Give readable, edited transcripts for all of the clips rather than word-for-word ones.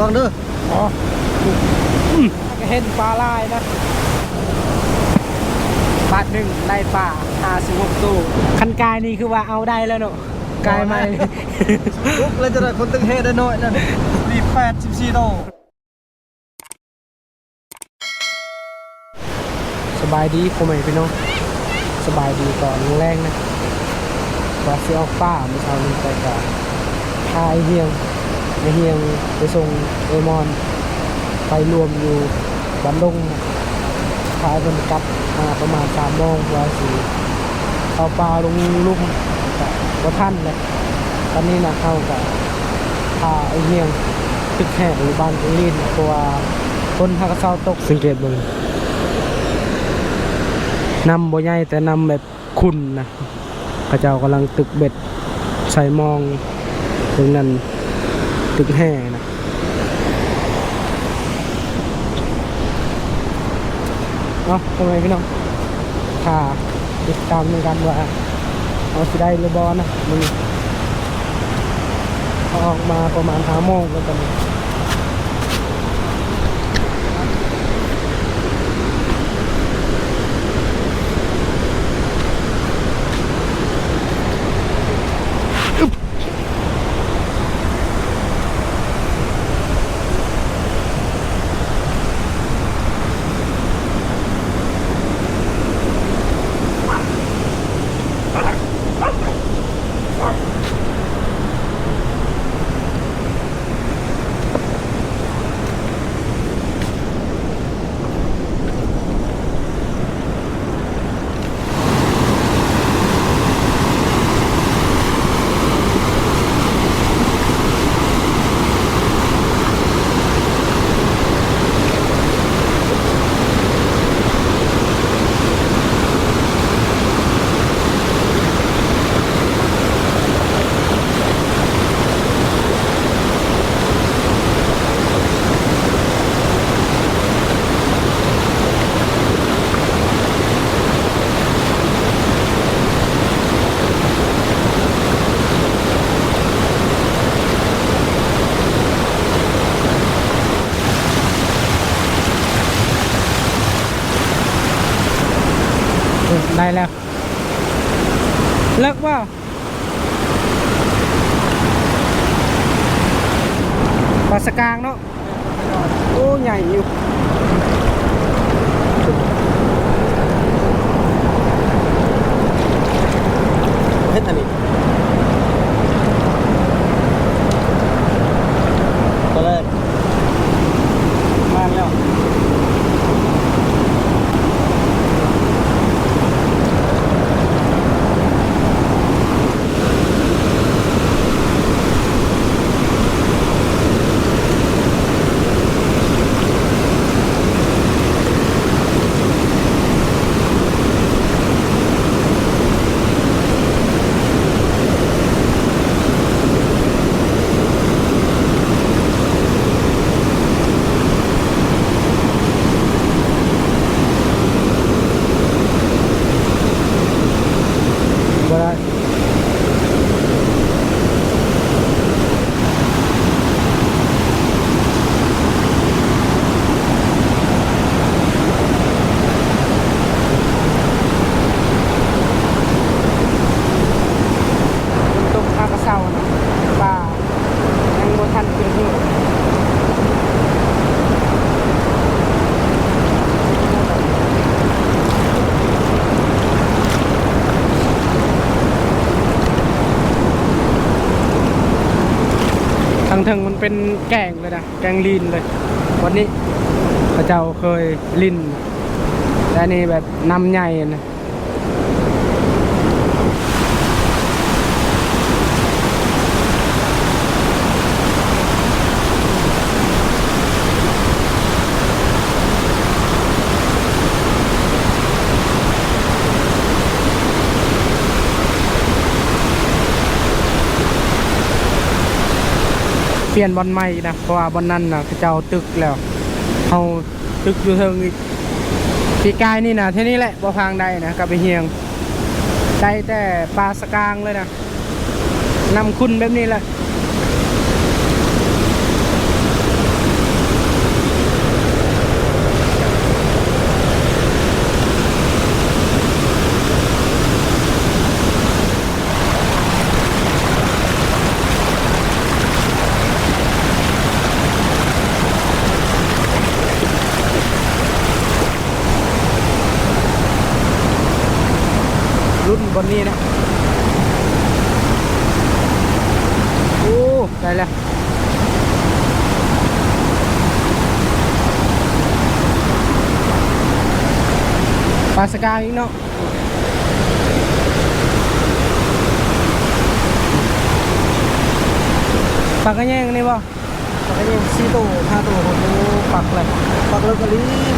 วังเด้ออ๋อเห็นปลาลายนะบาทหนึ่งได้ปลา56ตู้คันกายนี่คือว่าเอาได้แล้วเนาะกายไม่ลุกแล้วจะได้คนตึงเฮได้น้อยนั่นนี่84โตสบายดีพ่อแม่พี่น้องสบายดีก่อนแรงนะว่าซื้อออกป้าเมื่อเช้านี้ไปกับพาไอเฮียงไปส่งเอมอนไปรวมอยู่บ้านดงพาเดินกลับมาประมาณ3 โมงว่าสิเอาปลาลงลุ่มกับท่านเลยตอนนี้นะเข้ากับพาไอเฮียงตึกแห่หรือบ้านกุลีนเพราะว่าคนทางเซาตกสังเกตเลยนำบ่ใหญ่แต่นำแบบคุณนะพระเจ้ากำลังตึกเบ็ดใส่มองตรงนั้นตึกแห่นะเนาะทำไมพี่น้องค่ะติดตามในกันว่าเอาสิได้หรือบอนะมันออกมาประมาณ5 โมงแล้วกันได้แล้วเลิกว่าปลาสกางเนาะโอ้ใหญ่อยู่เฮ็ดอันนี้ตอนแรกมาแล้วบ่ได้ตกข้าวกระเซ้านะป่ายังบ่ทันขึ้นหิ้วทางถึงมันเป็นแกงเลยนะแกงลีนเลยวันนี้พระเจ้าเคยลินแต่นี่แบบน้ำใหญ่นะเปลี่ยนบอลใหม่นะเพราะว่าบอลนั้นนะพระเจ้าตึกแล้วเอาตึกอยู่เทิงอีกปีกายนี่นะเท่านี้แหละบ่พังได้นะกับไปเฮียงได้แต่ปลาสกางเลยนะนำคุณแบบนี้แหละ รุ่นบนนี้นะโอ้ได้แล้วปลาสกาอีกเนาะปลากระแยงนี่บ่ ปากยัง4 ตัว5 ตัว6 ตัวปักเลยปักแล้วก็รีบ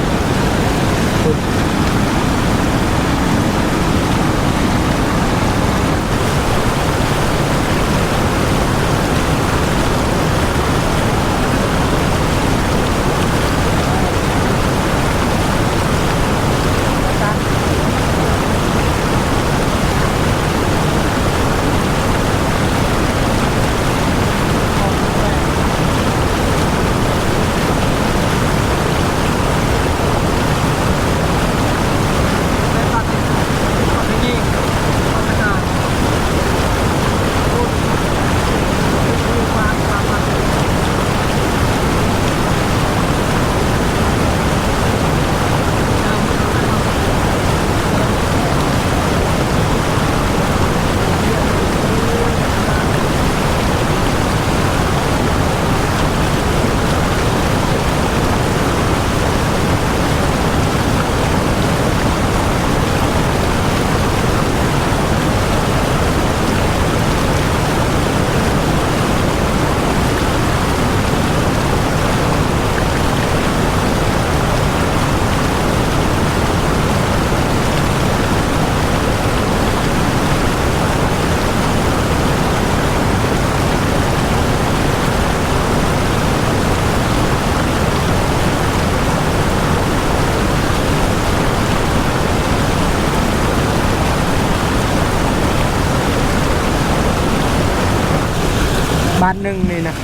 บาทหนึ่งนี่นะ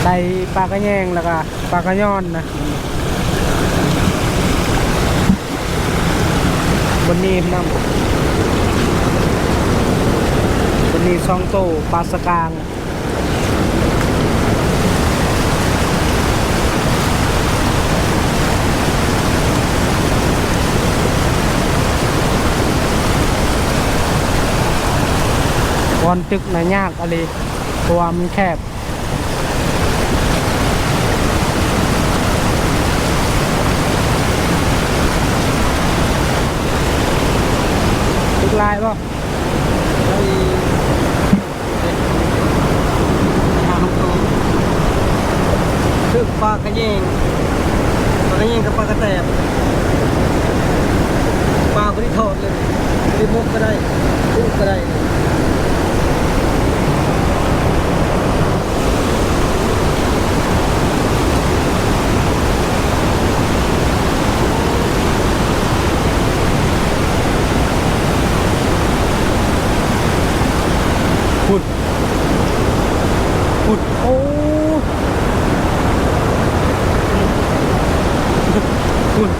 ได้ปลากระแยงแล้วก็ปลากระย้อนนะบนนี้น้ำบนนี้2 โตปลาสกางวอนตึกนะยากอะไรเพราะว่ามันแคบตึกลายป่ะ คือปลากระเยงกับปลากระแตบปลาคนที่ทอดเลยรีมุกก็ได้ลูกก็ได้พุดพุดโอ้พุด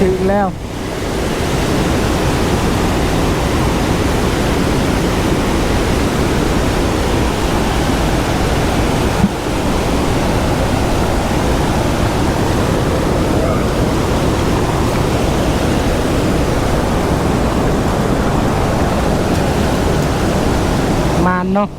ถึงแล้วมานเนาะ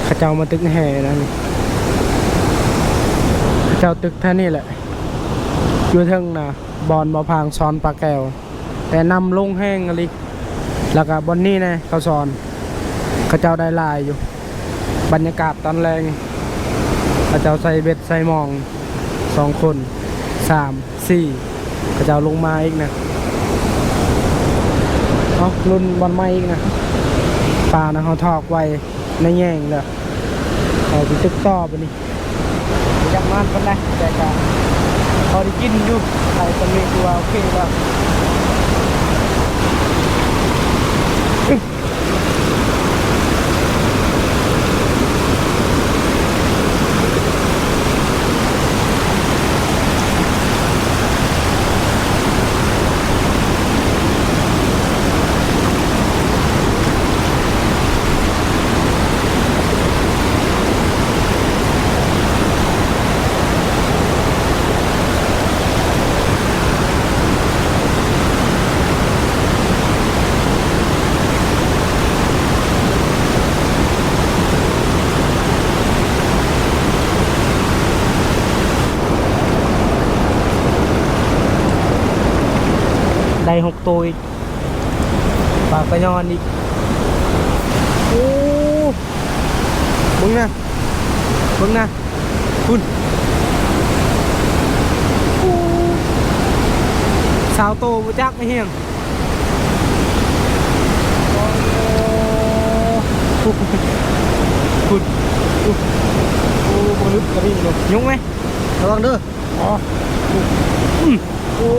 ข้าเจ้ามาตึกแห่นะนี่ข้าเจ้าตึกท่านี่แหละอยู่เทิงนะบอนบ่พางซ้อนปลาแก้วแต่นำลงแห้งอะไรแล้วก็บอนนี่นะเขาซ้อนข้าเจ้าได้ลายอยู่บรรยากาศตอนแรงข้าเจ้าใส่เบ็ดใส่หมอง2 คน 3 4ข้าเจ้าลงมาอีกนะเอารุ่นบอลไม้อีกนะปลานะเขาทอกไว้ในแง่งเลยเอาไปตึกต่อไปนี่อยากมันเป็นไรแต่ก็พอได้กินอยู่ใครจะมีตัวโอเคแล้วได้6 ตัวอีกปลากระยอนอีกโอ้บึ้งนะบึ้งนะคุณสาวโตมาจักไม่เฮียงคุณโอ้บลึกกระดิ่งเลยยุ่งไหมระวังเด้ออ๋อโอ้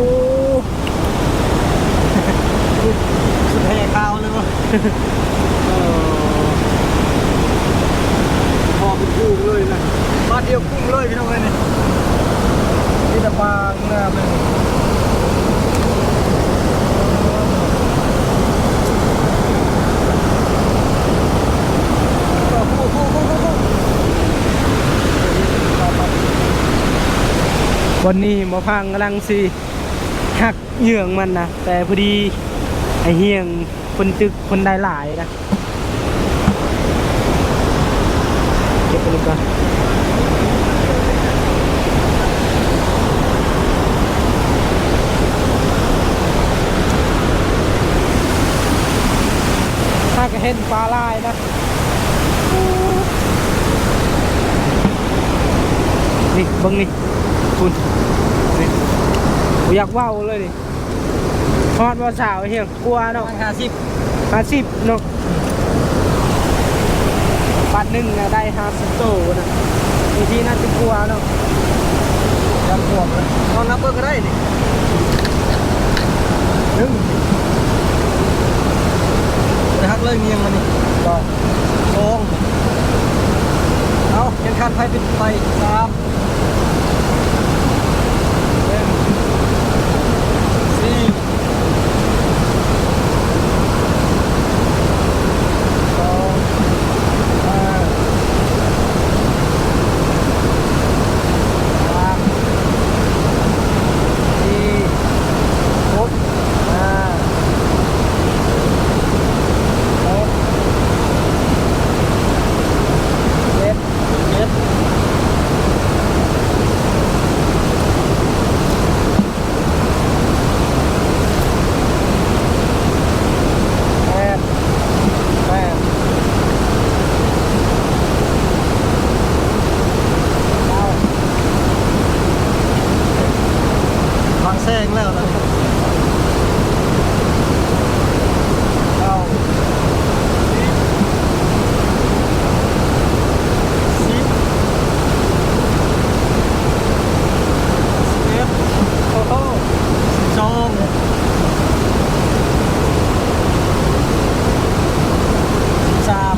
สุดแห่ข้าวเลยวะพอเป็นกุ้งเลยนะบ้านเดียวกุ้งเลยพี่น้องเลยเนี่ยนี่แต่ปลางามเลย วันนี้หมอพังกำลังสิหักเหยื่องมันนะแต่พอดีไอเฮียงคนตึกคนได้หลายนะเก็บไปเลยก่อนถ้าก็เห็นปลาลายนะนี่เบังนี่คุณนี่ผมอยากว่าวเลยดิทอดว่าสาวเฮียกลัวเนาะ50เนาะบาทหนึ่งได้50โตนะทีที่น่าจะกลัวเนาะจำพวกเลย นอนนับเบอร์ก็ได้นี่ 1 จะหักเลยเงียงมันนี่ 2 2เอายังคันไฟปิดไฟ3 4 วางแซงแล้วนะเอา10 โอ้โห12 13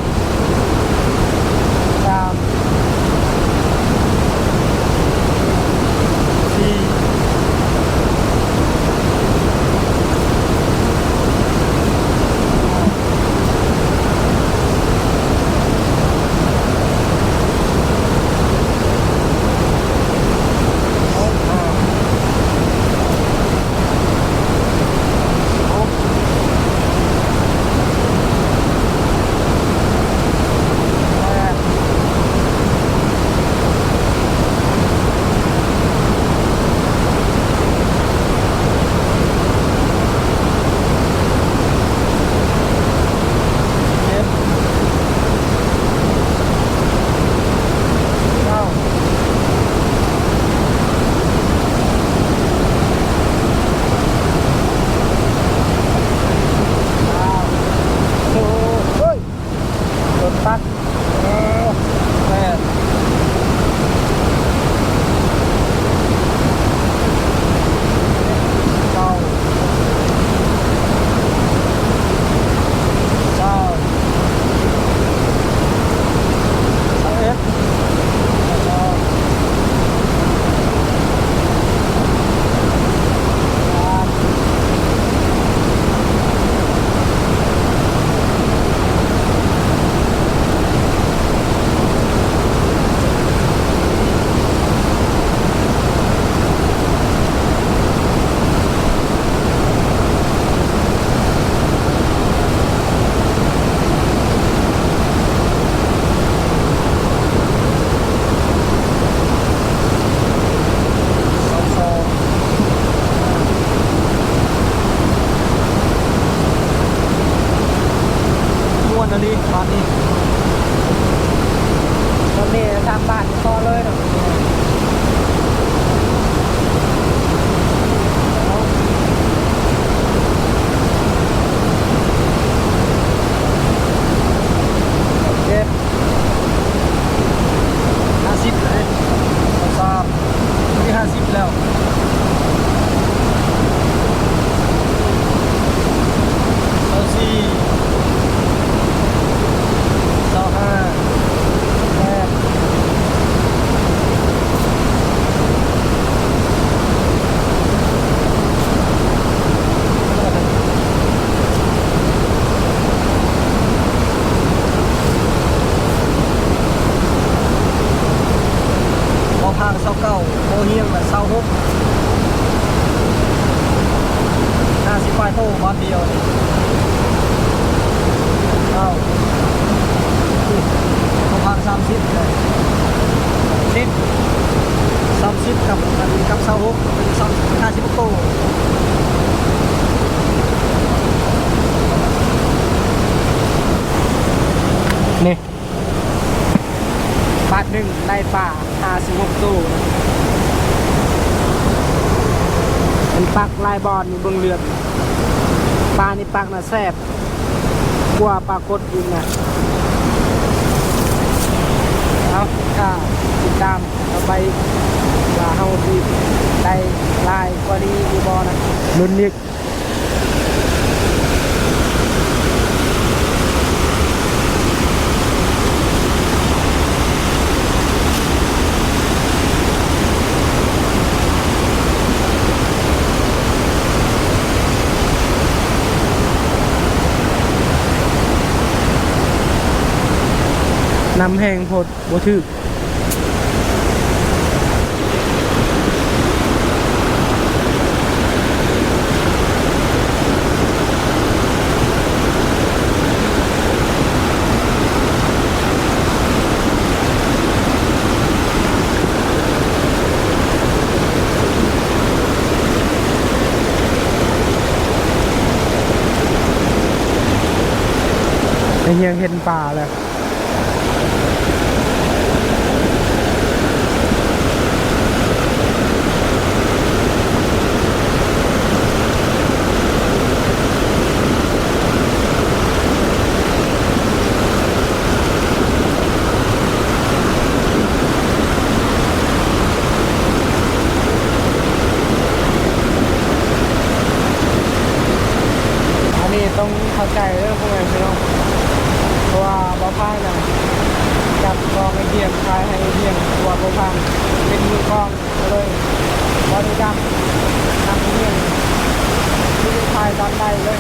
4 ปัก8 ม้วนอันนี้บาทนี้ ตอนนี้3 บาทพอเลยเนาะ7 50เลย3นี่50แล้วเอา4 ายโต้บ้านเดียวนี่เอาประมาณ30เลย30กับอันนี้กับ26เป็น50โต้ นี่บาทหนึ่งได้ป่า56ตู้เป็นปักลายบอลอยู่เบื้องเรือนปลานี่ปักน่ะแซ่บกว่าปลากดอีกนะเอาถ้าติดตามเอาไปว่าเฮาดีได้ลายกว่านี้ดีบอนะลุ้นอีกน้ำแห้งโพดบ่ถึกไอ้เฮียเห็นป่าแล้วอันนี้ต้องเข้าใจเรื่องพวกนี้พี่น้องเพราะว่าบ่พายน่ะจับกองไอเดียมพายให้ไอเดียมตัวบ่พายเป็นมือกองเลยบ่ได้จับนำไอเดียมที่พายตอนใดเลย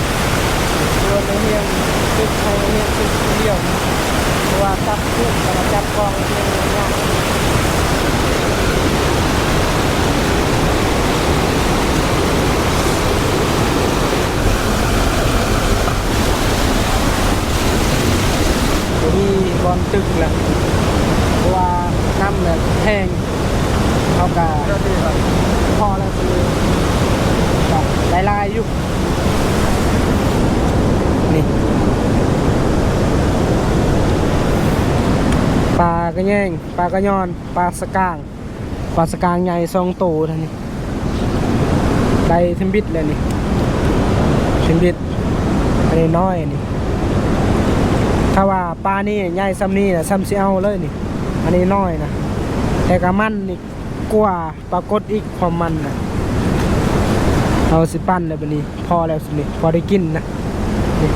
ตัวไอเดียมตึกให้ไอเดียมตึกเดียวเพราะว่าจับขึ้นแล้วจับกองไอเดียมเนี่ย มีบอลตึกแหละเพราะว่าน้ำแบบแห้งเขากะพอแล้วคือแบบลายๆอยู่นี่ปลากระแยงปลากระยอนปลาสกางใหญ่2 ตัวท่านนี่ได้เทมบิดเลยนี่เทมบิดอันนี้น้อยนี่ถ้าว่าปลานี่ใหญ่ซ้ำนี่นะซ้ำสิเอาเลยนี่อันนี้น้อยนะแต่กะมันนี่กว่าปลากดอีกความมันนะเอาสิปั้นเลยบัดนี้พอแล้วสินี่พอได้กินนะนี่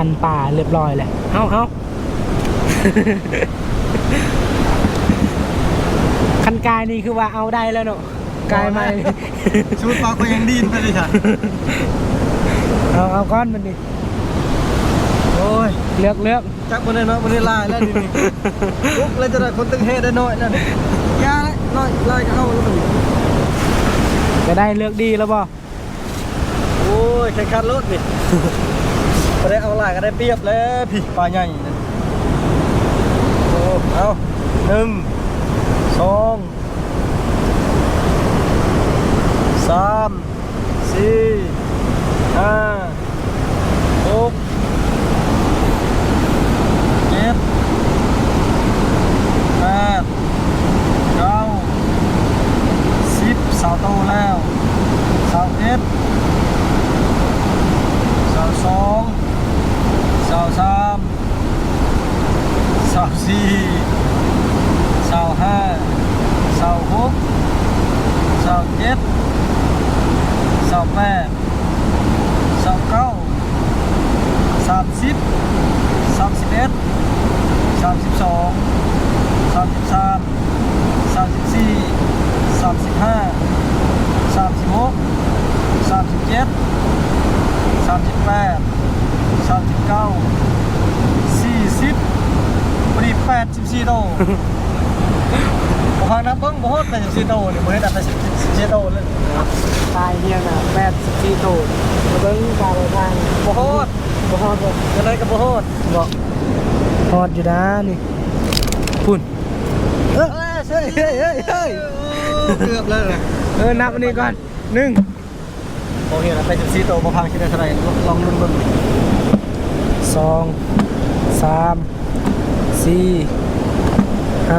ฟันป่าเรียบร้อยแหละเอาคันกายนี่คือว่าเอาได้แล้วเนาะกายใหม่ ชุดปากก็ยังดีนไปเลยค่ะ เอาก้อนมันดิ โอ้ย เลือก จักมันเลยเนาะมันเลยลายแล้วดิลุกเลยจะได้คนตึงเฮได้น้อยนั่นยาเลยน้อยลายก็เอาแล้วมัน จะได้เลือกดีแล้วบ่ โอ้ยแข่งขันรถนี่ก็ได้เอาลายก็ได้เปรียบแล้วพี่ปลาใหญ่นั่นโอ้เอา1 2 3 4 5 6 7 8 9 10 สาวโตแล้วสาวเอ็ดสาวสองสาวสามสาวสี่สาวห้าสาวหกสาวเจ็ดสาวแปดสาวเก้า30 31 32 33 34 35 36 37 38 39 40บริ84โตผมนับเบิ้งบ่ฮอด84โตนี่บ่ได้นับ84โตเลย ตายเฮียน่ะ84โตเบิ่งกาไปทาง บ่ฮอด บ่ฮอดบ่ จะได้ก็บ่ฮอด บ่ฮอดอยู่นะนี่พุ่น เฮ้ยเกือบเลย นับอันนี้ก่อน1 โอเคนะ84โตบ่พังสิได้เท่าไหร่ลองลุ้นเบิ่ง 2 3 4 5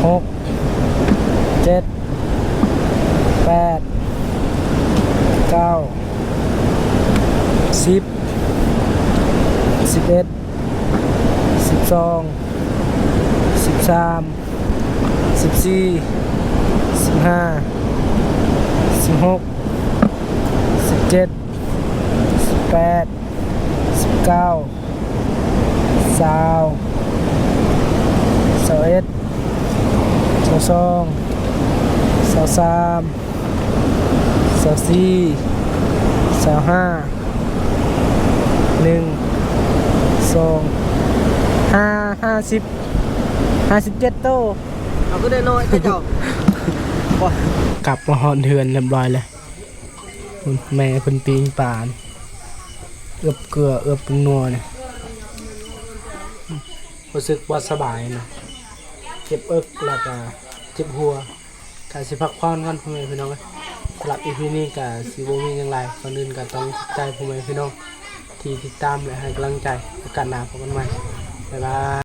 6 7 8 9 10 11 12 13 14 15 16 17 18 19 20 21 22 23 24 25 1 2 50 57โต เอาก็ได้น้อยเจ้าบ่ กลับมาหอนเทือนเรียบร้อยเลยแม่เพิ่นปีงป่านเอือบเกลือเอือบเป็นนัวเนี่ยรู้สึกว่าสบายนะเจ็บเอิกแล้วก็เจ็บหัวกาสิพักผ่อนกันพ่อแม่พี่น้องสำหรับอีพีนี้ก็สิบ่มีหยังไรก่อนอื่นก็ต้องขอบใจพ่อแม่พี่น้องที่ติดตามและให้กำลังใจโอกาสหน้าพบกันใหม่บ๊ายบาย